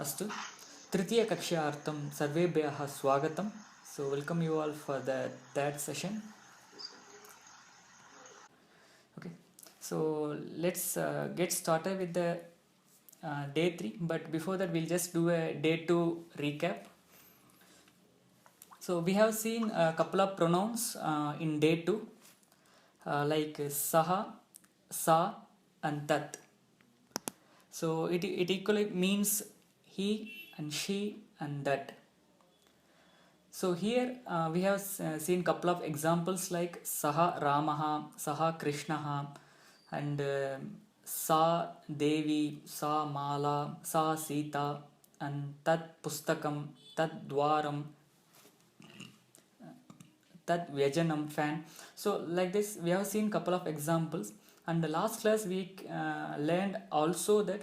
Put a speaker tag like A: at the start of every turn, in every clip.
A: अस्तु तृतीयकक्ष्यार्थं सर्वेभ्यः स्वागतं. So welcome you all for the third session. Okay, so let's get started with the day 3, but before that we'll just do a day 2 recap. So we have seen a couple of pronouns in day 2 like saha, sa and tat. So it equally means he and she and that. So here we have seen couple of examples like Saha Ramaha, Saha Krishnaha, and Sa Devi, Sa Mala, Sa Sita, and Tat Pustakam, Tat Dwaram, Tat Vyajanam fan. So like this we have seen couple of examples, and the last class we learned also that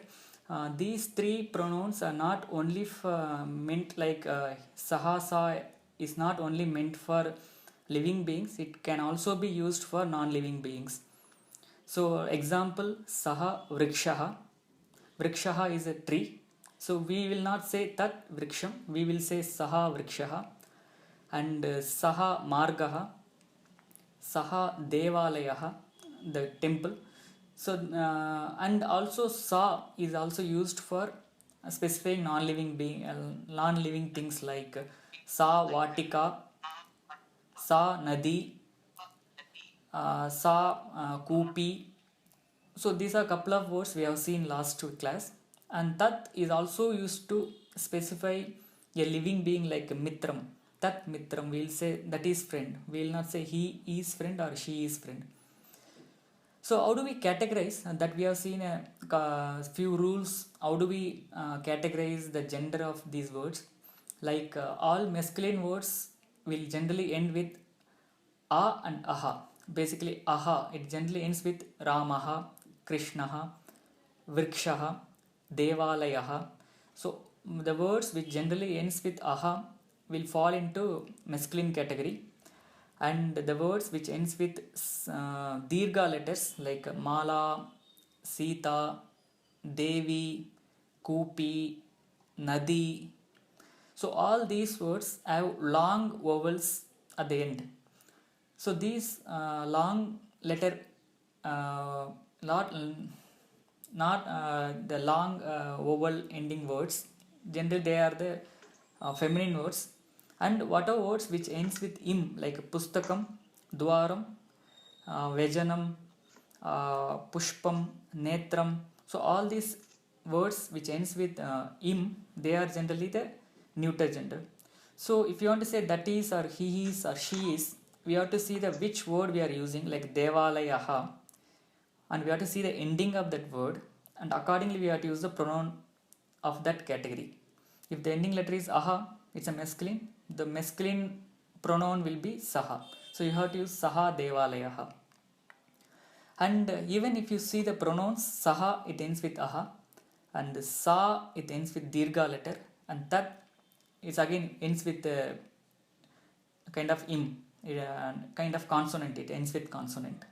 A: these three pronouns are not only meant like Saha Sa is not only meant for living beings, it can also be used for non-living beings. So example Saha Vrikshaha. Vrikshaha is a tree. So we will not say Tat Vriksham, we will say Saha Vrikshaha. And Saha Margaha, Saha Devalayaha, the temple. So and also Sa is also used for specifying non-living things like Sa Vatika, Sa Nadi, Sa Kupi. So these are a couple of words we have seen last class, and Tat is also used to specify a living being like Mitram. Tat Mitram, we will say that is friend. We will not say he is friend or she is friend. So how do we categorize? That we have seen a few rules. How do we categorize the gender of these words? Like all masculine words will generally end with a and aha. Basically aha, it generally ends with Ramaha, Krishnaha, Vrikshaha, Devalayaha. So the words which generally ends with aha will fall into masculine category, and the words which ends with dirgha letters like Mala, Sita, Devi, Kupi, Nadi. So all these words have long vowels at the end. So these long letter, not the long vowel ending words, generally they are the feminine words, and whatever words which ends with im like Pustakam, Dwaram, Vajanam, Pushpam, Netram. So all these words which ends with im, they are generally the neuter gender. So if you want to say that is or he is or she is, we have to see the which word we are using like Devalayaha, and we have to see the ending of that word, and accordingly we have to use the pronoun of that category. If the ending letter is aha, it's a masculine, the masculine pronoun will be saha. So you have to use Saha Devalayaha. And even if you see the pronouns Saha, it ends with aha, and Sa, it ends with dirgha letter, and Tat is again ends with a kind of im, kind of consonant, it ends with consonant.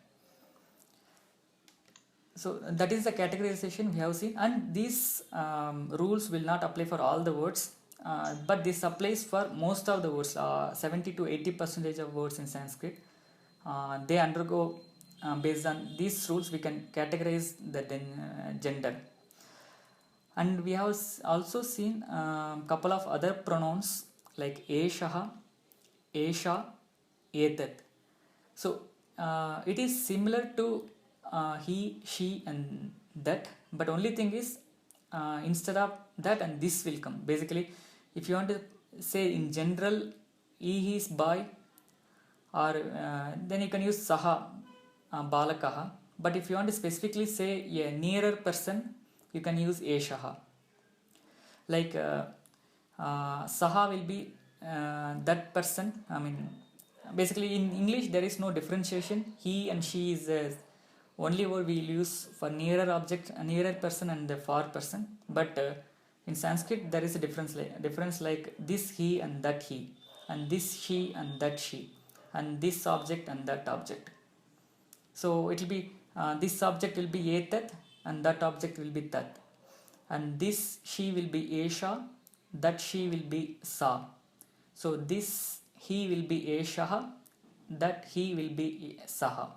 A: So that is the categorization we have seen, and these rules will not apply for all the words, but this applies for most of the words. 70 to 80% of words in Sanskrit, they undergo based on these rules we can categorize the gender. And we have also seen couple of other pronouns like eshaha, esha, etat. So it is similar to he, she, and that, but only thing is instead of that and this will come. Basically, if you want to say in general he is boy, or then you can use saha, balakaha. But if you want to specifically say a nearer person, you can use eshaha. Like saha will be that person. I mean, basically in English there is no differentiation. He and she is only word we will use for nearer object, a nearer person and the far person. But in Sanskrit there is a difference like this he and that he, and this she and that she, and this object and that object. So it will be this object will be etat and that object will be tat. and this she will be Esha, that she will be Sa. So this he will be Eshaha, that he will be Saha.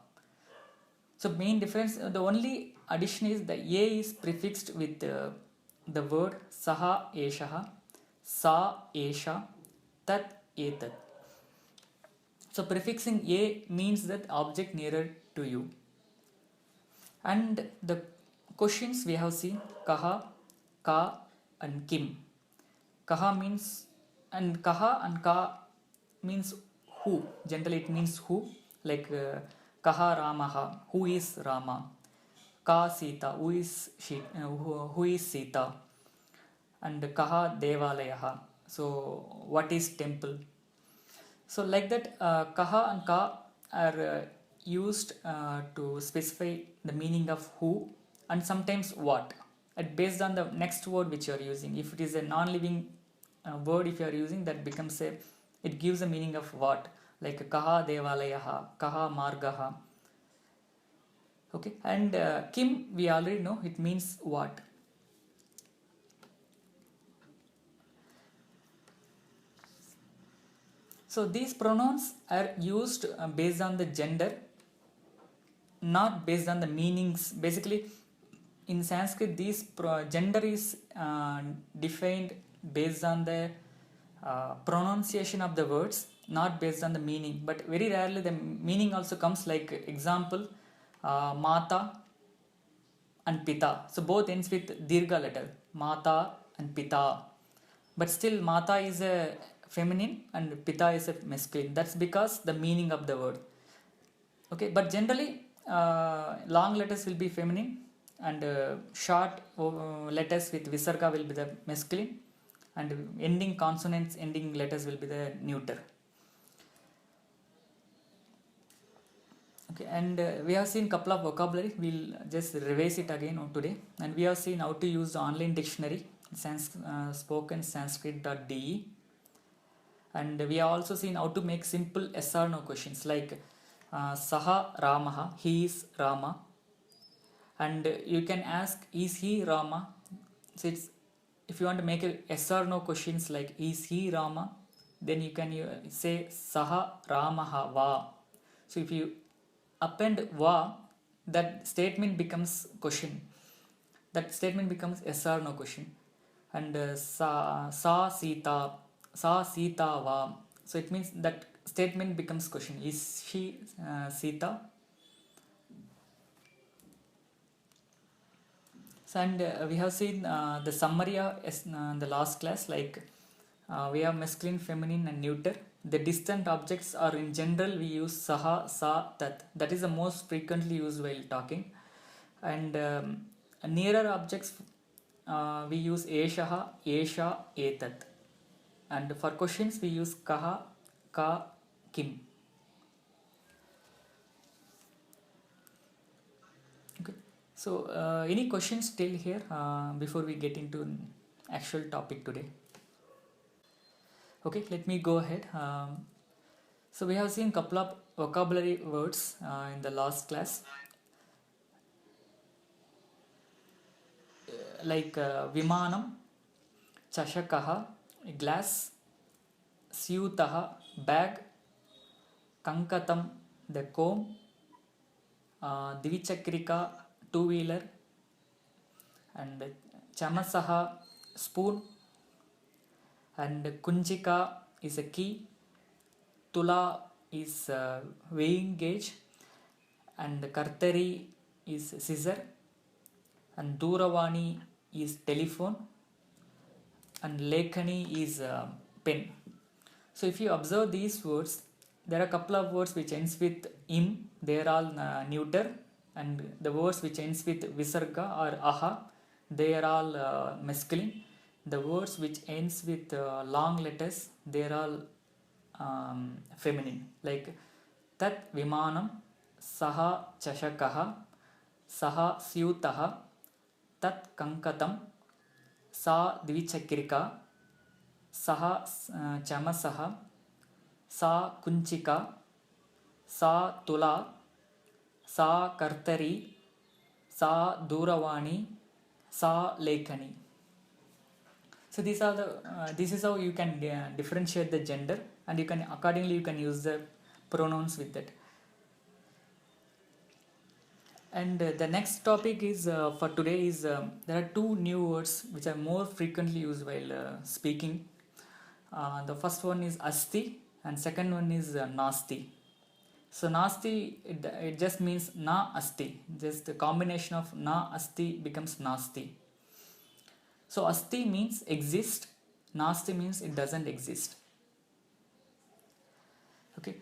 A: So main difference, the only addition is the A is prefixed with the word Saha Eshaha, Sa Esha, Tat Etat. So prefixing A means that object nearer to you. And the questions we have seen Kaha, Ka and Kim. Kaha means, and Kaha and Ka means who. Generally it means who, like Kaha Ramaha, who is Rama. Ka Sita, who is who is Sita. And Kaha Devalayaha, so what is temple. So like that, Kaha and Ka are used to specify the meaning of who and sometimes what, and based on the next word which you are using. If it is a non-living word, if you are using, that becomes a, it gives a meaning of what, like Kaha Devalayaha, Kaha Margaha. Okay, and Kim we already know, it means what. So these pronouns are used based on the gender, not based on the meanings. Basically, in Sanskrit, this gender is defined based on the pronunciation of the words, not based on the meaning. But very rarely the meaning also comes, like example, Mata and Pita. So both ends with Dirgha letter, Mata and Pita. But still Mata is a feminine and Pita is a masculine. That's because the meaning of the word. Okay, but generally long letters will be feminine and short letters with visarga will be the masculine, and ending consonants, ending letters will be the neuter. Okay, and we have seen couple of vocabulary. We'll just revise it again today, and we have seen how to use the online dictionary, spoken sanskrit.de, and we have also seen how to make simple yes or no questions like Saha Ramaha, he is Rama, and you can ask is he Rama. So it's, if you want to make a yes or no questions like is he Rama, then you can say Saha Ramaha Va. So if you append Va, that statement becomes question, that statement becomes yes or no question. And Sa Sita, Sa Sita Va, so it means that statement becomes question, is she Sita. So, and we have seen the summary of the last class, like we have masculine, feminine and neuter. The distant objects are in general we use Saha, Sa, Tat. That is the most frequently used while talking. And nearer objects we use Eshaha, Esha, Etat. And for questions we use Kaha, Ka, Kim. Okay. So any questions still here before we get into actual topic today? Okay, let me go ahead. So we have seen couple of vocabulary words in the last class, like Vimanam, Chashakaha, glass, Syutaha, bag, Kankatam, the comb, Dvichakrika, two-wheeler, and Chamasaha, spoon, and Kunjika is a key, Tula is weighing gauge, and Kartari is scissor, and Duravani is telephone, and Lekhani is pen. So if you observe these words, there are a couple of words which ends with im, they are all neuter, and the words which ends with visarga or aha, they are all masculine. The words which ends with long letters, they are all feminine, like Tat Vimanam, Saha Chashakaha, Saha Syutaha, Tat Kankatam, Sa Dvichakrika, Saha Chamasaha, Sa Kunchika, Sa Tula, Sa Kartari, Sa Duravani, Sa Lekhani. So these are the this is how you can differentiate the gender, and you can accordingly you can use the pronouns with that. And the next topic is for today is there are two new words which are more frequently used while speaking. The first one is asti and second one is nasti. So nasti, it just means na asti. Just the combination of na asti becomes nasti. So asti means exist, nasti means it doesn't exist. Okay.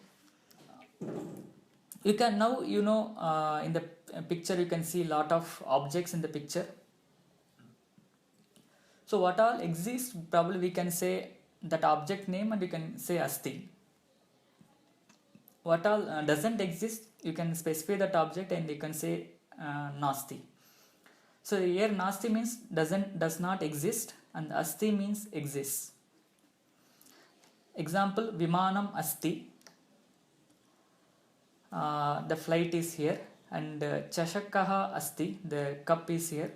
A: You can now in the picture you can see a lot of objects in the picture. So what all exists, probably we can say that object name and you can say asti. What all doesn't exist, you can specify that object and you can say nasti. So here nasti means does not exist and asti means exists. Example, vimanam asti, the flight is here, and chashakaha asti, the cup is here,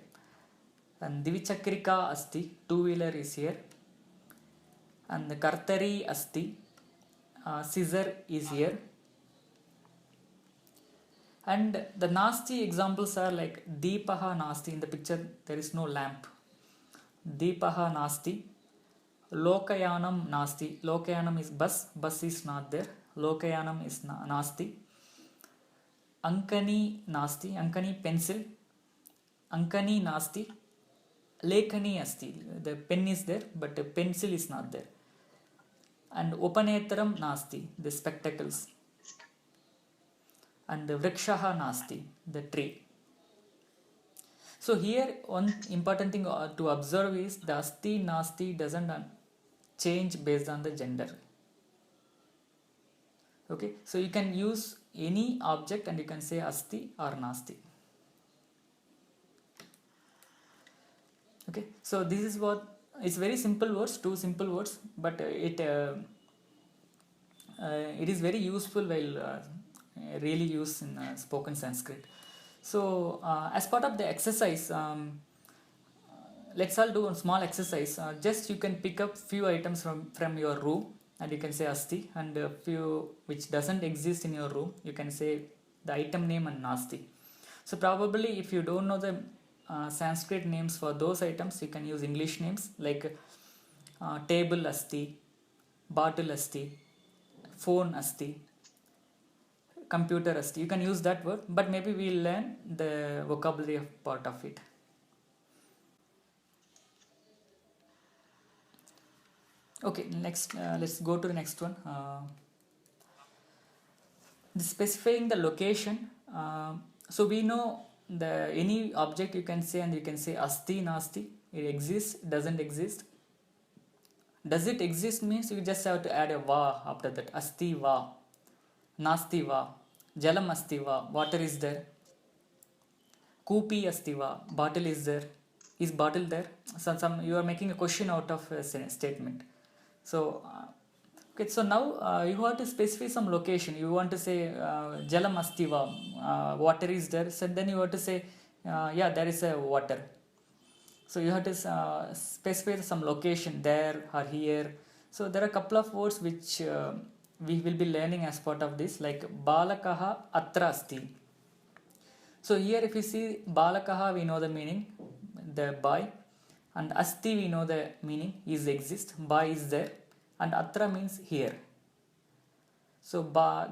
A: and divichakrika asti, two-wheeler is here, and the kartari asti, scissor is here. And the nasti examples are like deepaha nasti. In the picture there is no lamp. Deepaha nasti. Lokayanam nasti. Lokayanam is bus. Bus is not there. Lokayanam is nasti. Ankani nasti. Ankani pencil. Ankani nasti. Lekani asti. The pen is there but the pencil is not there. And upanetram nasti. The spectacles. And vrikshaha nasti, the tree. So here one important thing to observe is the asti nasti doesn't change based on the gender. Okay, so you can use any object and you can say asti or nasti. Okay, so this is what, it's very simple words, two simple words, but it is very useful while really used in spoken Sanskrit. So as part of the exercise, let's all do a small exercise. Just you can pick up few items from your room and you can say asti, and a few which doesn't exist in your room you can say the item name and nasti. So probably if you don't know the Sanskrit names for those items, you can use English names like table asti, bottle asti, phone asti, computer asti. You can use that word, but maybe we'll learn the vocabulary of part of it. Okay, next let's go to the next one. Specifying the location. So we know the any object you can say, and you can say asti nasti, it exists, doesn't exist. Does it exist means you just have to add a va after that. Asti va, nasti va, jalam asti va, water is there. Kupi asti va, bottle is there. Is bottle there? So you are making a question out of a statement. So okay, so now you have to specify some location. You want to say jalam asti va, water is there. So then you have to say yeah, there is a water. So you have to specify some location there or here. So there are a couple of words which we will be learning as part of this, like balakaha atra asti. So here if you see balakaha, we know the meaning, the boy, and asti we know the meaning, is exist, boy is there, and atra means here. So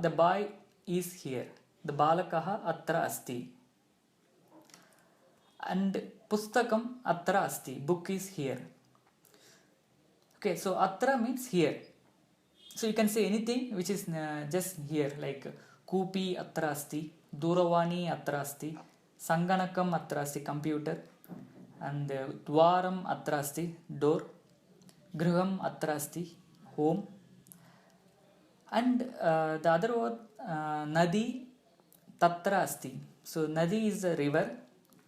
A: the boy is here, the balakaha atra asti. And pustakam atra asti, book is here. Okay, so atra means here. So you can say anything which is just here, like kupi atra asti, duravani atra asti, sanganakam atra asti, computer, and dwaram atra asti, door, griham atra asti, home. And the other word nadi tatra asti. So nadi is a river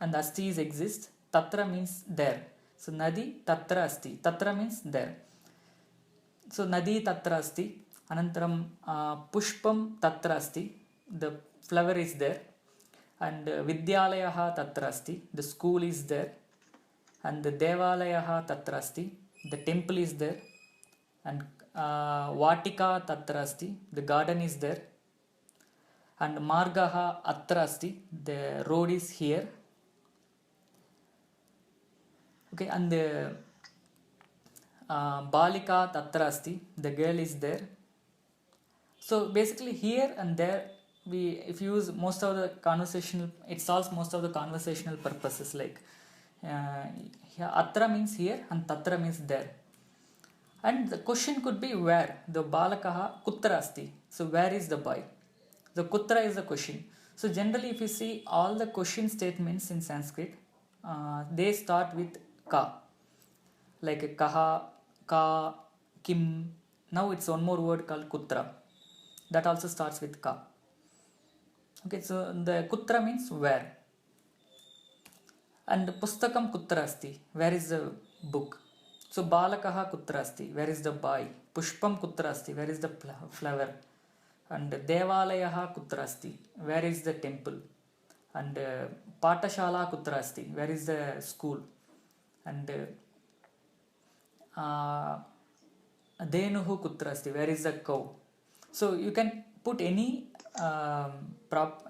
A: and asti is exist, tatra means there. So nadi tatra asti, tatra means there. So nadi tatra asti, anantaram pushpam tatra asti, the flower is there, and vidyalayaha tatra asti, the school is there, and the devalayaha tatra asti, the temple is there, and Vatika tatra asti, the garden is there, and Margaha atra asti, the road is here. Okay, and the Balika tatra asti, the girl is there. So basically here and there, if you use most of the conversational, it solves most of the conversational purposes. Like atra means here and tatra means there. And the question could be where. The balakaha kutra asti, so where is the boy. The kutra is the question. So generally if you see all the question statements in Sanskrit, they start with ka, like kaha, ka, kim. Now it's one more word called kutra, that also starts with ka. Okay, so the kutra means where. And pustakam kutra asti, where is the book. So balakaha kutra asti, where is the boy. Pushpam kutra asti, where is the flower. And devalayaha kutra asti, where is the temple. And patashala kutra asti, where is the school. And denuhu kutra asti, where is the cow. So you can put any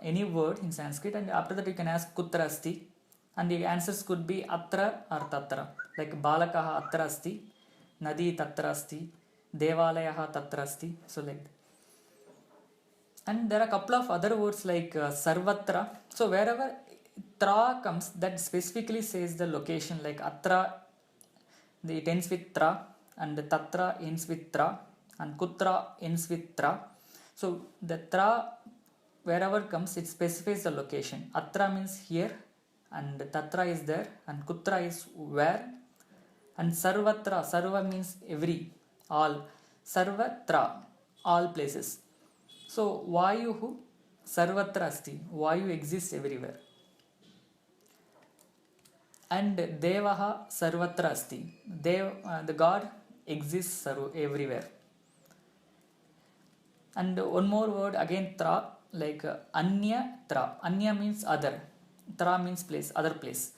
A: any word in Sanskrit, and after that you can ask kutra asti, and the answers could be atra or tatra. Like balakaha atra asti, nadi tatra asti, devalayaha tatra asti. So like that. And there are a couple of other words like sarvatra. So wherever tra comes, that specifically says the location. Like atra, it ends with tra, and tatra ends with tra, and kutra ends with tra. So the tra, wherever comes, it specifies the location. Atra means here, and tatra is there, and kutra is where. And sarvatra, sarva means every, all. Sarvatra, all places. So vayuhu sarvatra asti, vayu exists everywhere. And devaha sarvatra asti, the god exists everywhere. And one more word again, tra, like anya tra. Anya means other, tra means place, other place.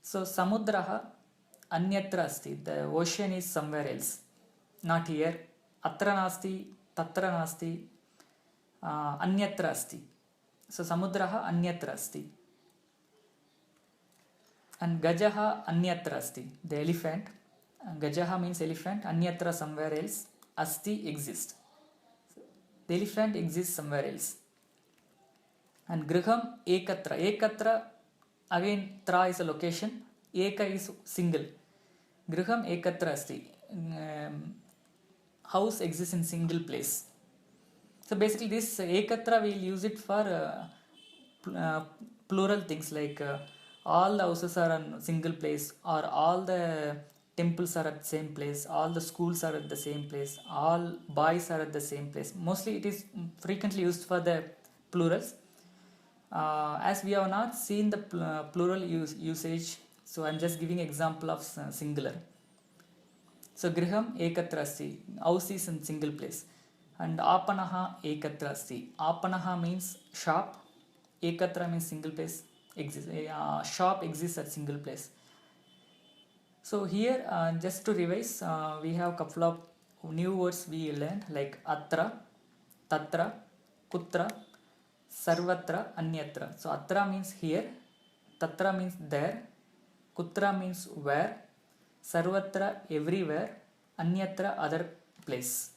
A: So samudraha anyatra asti, the ocean is somewhere else, not here. Atra nasti, tatra nasti, anyatra asti. So samudraha anyatra asti. And gajaha anyatra asti, the elephant. Gajaha means elephant, anyatra somewhere else, asti exists. The elephant exists somewhere else. And griham ekatra, ekatra again tra is a location, eka is single. Griham ekatra asti, house exists in single place. So basically this ekatra we'll use it for plural things, like all the houses are in single place, or all the temples are at the same place, all the schools are at the same place, all boys are at the same place. Mostly it is frequently used for the plurals. As we have not seen the plural usage, so I'm just giving example of singular. So griham ekatra asti, house is in single place. And apanaha ekatra asti, apanaha means shop, ekatra means single place, shop exists at single place. So here just to revise, we have couple of new words we learned, like atra, tatra, kutra, sarvatra, anyatra. So atra means here, tatra means there, kutra means where, sarvatra everywhere, anyatra other place,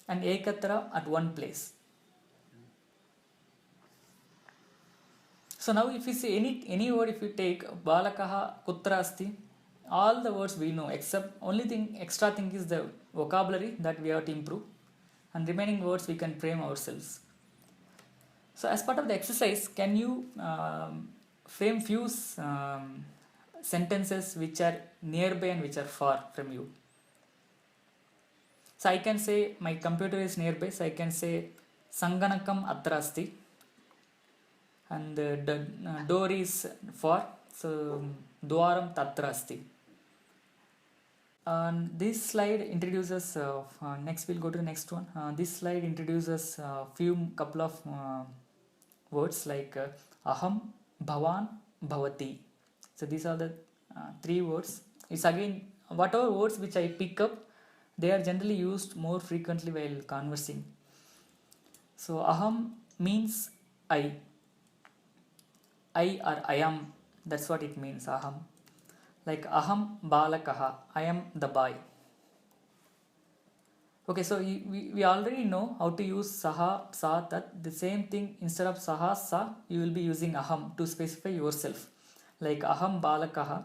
A: and ekatra at one place. So now if you see any word, if you take balakaha kutra asti, all the words we know, except only thing, extra thing is the vocabulary that we have to improve, and remaining words we can frame ourselves. So as part of the exercise, can you frame few sentences which are nearby and which are far from you. So I can say my computer is nearby, so I can say sanganakam atra asti, and the door is far, so dwaram tatra asti. This slide introduces next we'll go to the next one. This slide introduces couple of words like aham, bhavan, bhavati. So these are the three words. It's again whatever words which I pick up, they are generally used more frequently while conversing. So aham means I or I am, that's what it means, aham. Like aham balakaha, I am the boy. Okay, so we already know how to use saha, sa, tat. The same thing, instead of saha, sa, you will be using aham to specify yourself. Like aham balakaha,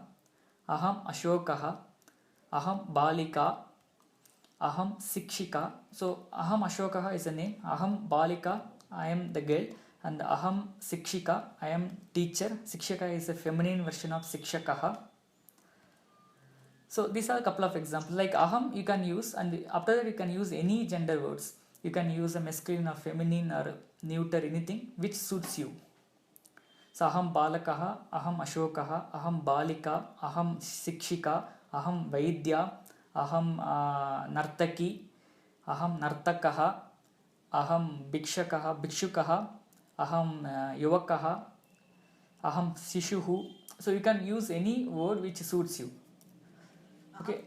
A: aham ashokaha, aham balika, aham sikshika. So aham ashokaha is a name, aham balika, I am the girl, and aham sikshika, I am teacher. Sikshaka is a feminine version of sikshakaha. So these are a couple of examples. Like aham you can use, and after that you can use any gender words. You can use a masculine or feminine or neuter, anything which suits you. So aham balakaha, aham ashokaha, aham balika, aham sikshika, aham vaidya, aham nartaki, aham nartakaha, aham bhikshakaha, bhikshukaha, aham yuvakaha, aham sishuhu. So you can use any word which suits you. Okay.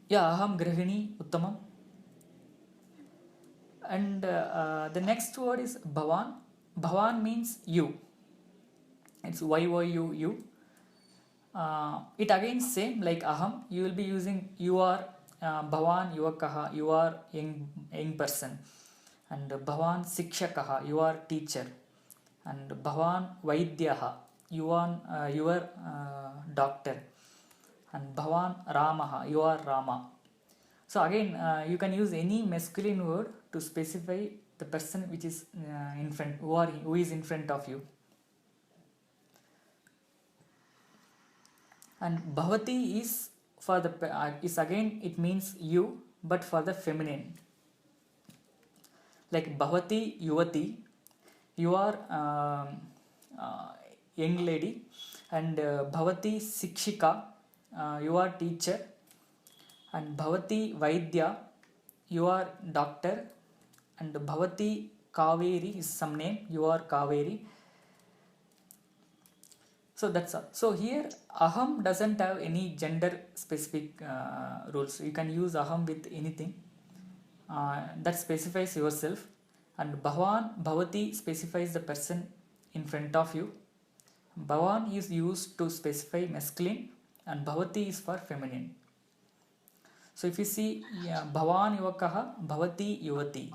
A: Yeah, aham grahini uttamam. And the next word is bhavan. Bhavan means you. It's you. It again same like aham. You will be using you are bhavan yuvakaha. You are young person. And bhavan sikshakaha. You are teacher. And bhavan vaidyaha. You are your doctor. And bhavan ramaha. You are Rama. So again, you can use any masculine word to specify the person which is in front, who is in front of you. And bhavati is for the is again, it means you, but for the feminine. Like bhavati yuvati, you are young lady, and bhavati sikshika, you are teacher, and bhavati vaidya, you are doctor, and bhavati kaveri is some name, you are Kaveri. So that's all. So here aham doesn't have any gender specific rules. You can use aham with anything that specifies yourself, and bhavan bhavati specifies the person in front of you. Bhavan is used to specify masculine, and bhavati is for feminine. So if you see, bhavan yuvakaha bhavati yuvati,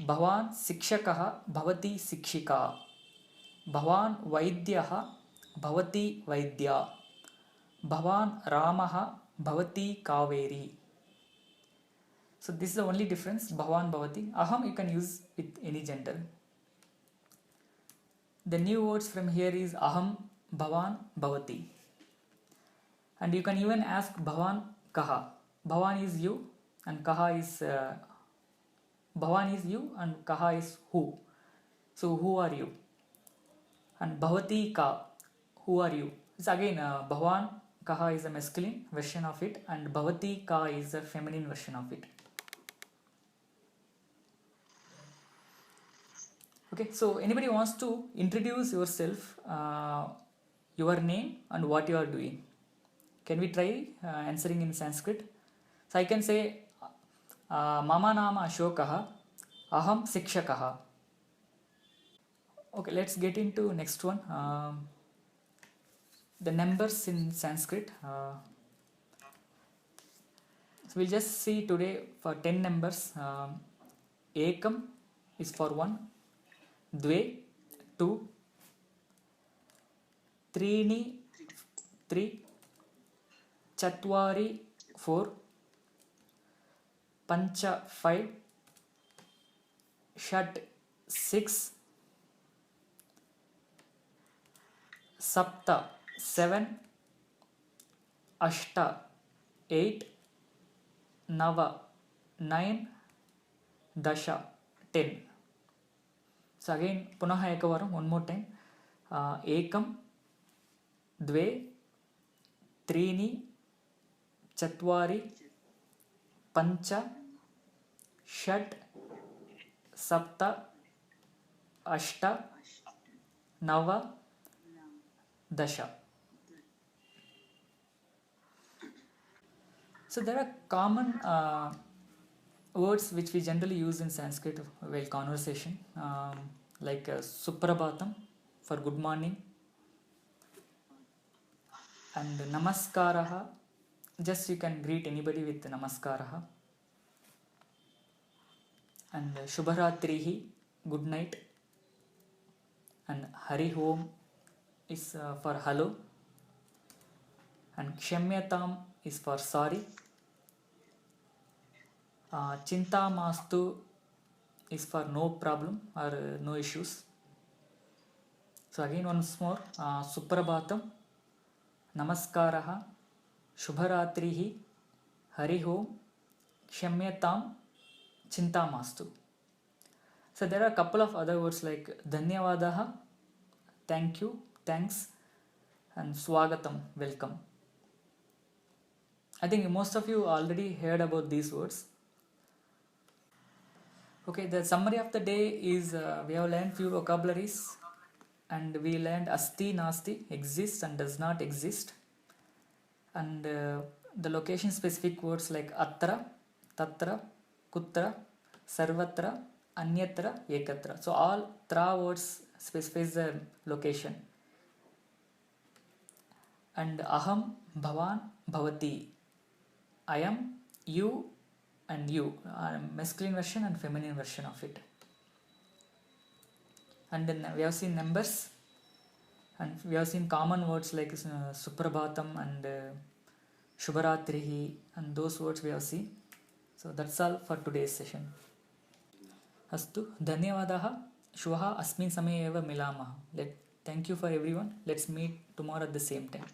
A: bhavan sikshakaha bhavati sikshika, bhavan vaidyaha bhavati vaidya, bhavan ramaha bhavati Kaveri. So this is the only difference, bhavan bhavati. Aham you can use with any gender. The new words from here is aham, bhavan, bhavati. And you can even ask bhavan kaha. Bhavan is you, and kaha is bhavan is you, and kaha is who. So who are you? And bhavati ka, who are you? It's again bhavan kaha is a masculine version of it, and bhavati ka is a feminine version of it. Okay, so anybody wants to introduce yourself, your name and what you are doing? Can we try answering in Sanskrit? So I can say mama nama ashokaha, aham sikshakaha. Okay, let's get into next one. The numbers in Sanskrit. So we'll just see today for 10 numbers. Ekam is for 1, dve 2, त्रीणि 3, चत्वारि 4, पंच 5, षट् 6, सप्त 7, अष्ट 8, नव 9, दश 10. So again पुनः एकवारं, one more time. एकं द्वे त्रीणि चत्वारि पञ्च षट् सप्त अष्ट नव दश. So there are common words which we generally use in Sanskrit while conversation, like Suprabhatam for good morning, and Namaskaraha, just you can greet anybody with Namaskaraha, and Shubharatrihi, good night, and Hari Om is for hello, and Kshamyatam is for sorry, Chinta Mastu is for no problem or no issues. So again once more, Suprabhatam, Namaskaraha, Shubharatrihi, Hari Om, Kshamyatam, Chinta Mastu. So there are a couple of other words like Dhanyavadaha, thank you, thanks, and Swagatam, welcome. I think most of you already heard about these words. Okay, the summary of the day is we have learned few vocabularies, and we learned asti, nasti, exists and does not exist, and the location specific words like atra, tatra, kutra, sarvatra, anyatra, ekatra. So all tra words specifies the location. And aham, bhavan, bhavati, I am, you, and you, masculine version and feminine version of it. And then we have seen numbers, and we have seen common words like Suprabhatam and Shubharatrihi, and those words we have seen. So that's all for today's session. Astu, dhanyavadaha, shvaha asmin samaye eva milamaha. Thank you for everyone. Let's meet tomorrow at the same time.